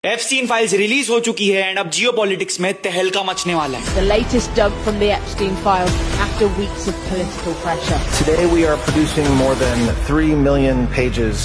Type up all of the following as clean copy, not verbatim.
Epstein files release हो चुकी है एंड अब जियोपॉलिटिक्स में तहलका मचने वाला है। The latest dug from the Epstein files after weeks of political pressure. Today we are producing more than 3 million pages.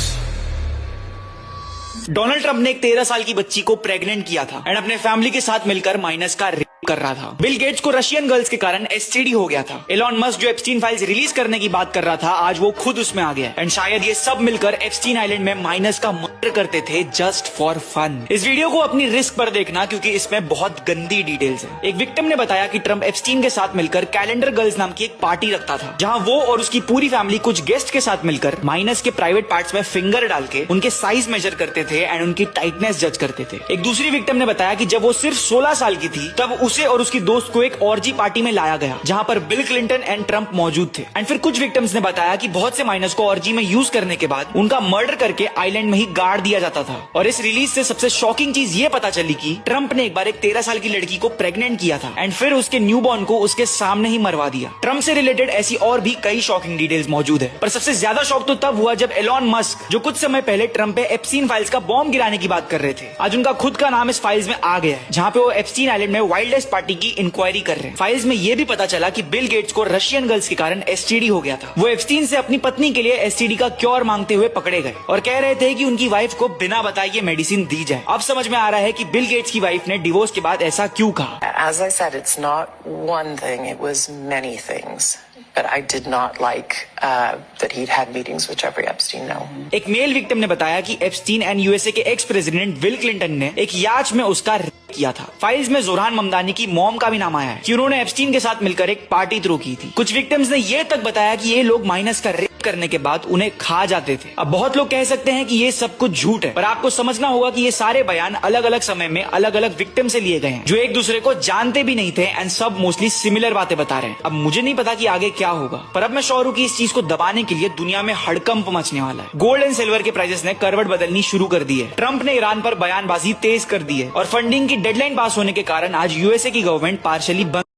Donald Trump ने एक 13 साल की बच्ची को प्रेग्नेंट किया था एंड अपने फैमिली के साथ मिलकर माइनस का रेप कर रहा था। बिल गेट्स को रशियन गर्ल्स के कारण एसटीडी हो गया था। एलॉन मस्क जो एप्स्टीन फाइल्स रिलीज करने की बात कर रहा था, आज वो खुद उसमें आ गया एंड शायद ये सब मिलकर एप्स्टीन आइलैंड में माइनस का मर्डर करते थे जस्ट फॉर फन। इस वीडियो को अपनी रिस्क पर देखना क्योंकि इसमें बहुत गंदी डिटेल्स है। एक विक्टिम ने बताया कि ट्रंप एप्स्टीन के साथ मिलकर कैलेंडर गर्ल्स नाम की एक पार्टी रखता था, जहां वो और उसकी पूरी फैमिली कुछ गेस्ट के साथ मिलकर माइनस के प्राइवेट पार्ट्स में फिंगर डाल के उनके साइज मेजर करते थे एंड उनकी टाइटनेस जज करते थे। एक दूसरी विक्टिम ने बताया कि जब वो सिर्फ 16 साल की थी तब उसे और उसकी दोस्त को एक ऑर्जी पार्टी में लाया गया जहां पर बिल क्लिंटन एंड ट्रंप मौजूद थे। एंड फिर कुछ विक्टिम्स ने बताया कि बहुत से माइनस को ऑर्जी में यूज करने के बाद उनका मर्डर करके आइलैंड में ही गाड़ दिया जाता था। और इस रिलीज से सबसे शॉकिंग चीज ये पता चली कि ट्रंप ने एक बार एक 13 साल की लड़की को प्रेग्नेंट किया था एंड फिर उसके न्यूबॉर्न को उसके सामने ही मरवा दिया। ट्रंप से रिलेटेड ऐसी और भी कई शॉकिंग डिटेल्स मौजूद है, पर सबसे ज्यादा शॉक तो तब हुआ जब एलॉन मस्क, जो कुछ समय पहले ट्रंप पे एप्स्टीन फाइल्स का बॉम्ब गिराने की बात कर रहे थे, आज उनका खुद का नाम इस फाइल्स में आ गया है, जहां पे वो एप्स्टीन आइलैंड में वाइल्डेस्ट पार्टी की इंक्वायरी कर रहे हैं। फाइल्स में ये भी पता चला कि बिल गेट्स को रशियन गर्ल्स के कारण एसटीडी हो गया था। वो एप्स्टीन से अपनी पत्नी के लिए एसटीडी का क्योर मांगते हुए पकड़े गए और कह रहे थे कि उनकी वाइफ को बिना बताए ये मेडिसिन दी जाए। अब समझ में आ रहा है कि बिल गेट्स की वाइफ ने डिवोर्स के बाद ऐसा क्यों कहा। As I said, it's not one thing, it was many things. But I did not like that he'd had meetings with Jeffrey Epstein, no. एक मेल विक्टिम ने बताया कि एप्स्टीन एंड यूएसए के एक्स प्रेसिडेंट बिल क्लिंटन ने एक याच में उसका रेप किया था। फाइल्स में जोरान ममदानी की मॉम का भी नाम आया है कि उन्होंने एप्स्टीन के साथ मिलकर एक पार्टी थ्रो की थी। कुछ विक्टिम्स ने ये तक बताया कि ये लोग माइनस का रेप करने के बाद उन्हें खा जाते थे। अब बहुत लोग कह सकते हैं कि ये सब कुछ झूठ है, पर आपको समझना होगा कि ये सारे बयान अलग अलग समय में अलग अलग विक्टिम से लिए गए हैं, जो एक दूसरे को जानते भी नहीं थे एंड सब मोस्टली सिमिलर बातें बता रहे हैं। अब मुझे नहीं पता कि आगे क्या होगा, पर अब मैं श्योर हूं कि इस चीज को दबाने के लिए दुनिया में हड़कंप मचने वाला है। गोल्ड एंड सिल्वर के प्राइसेस ने करवट बदलनी शुरू कर दी है। ट्रंप ने ईरान पर बयानबाजी तेज कर दी है और फंडिंग की डेडलाइन पास होने के कारण आज यूएसए की गवर्नमेंट पार्शियली बंद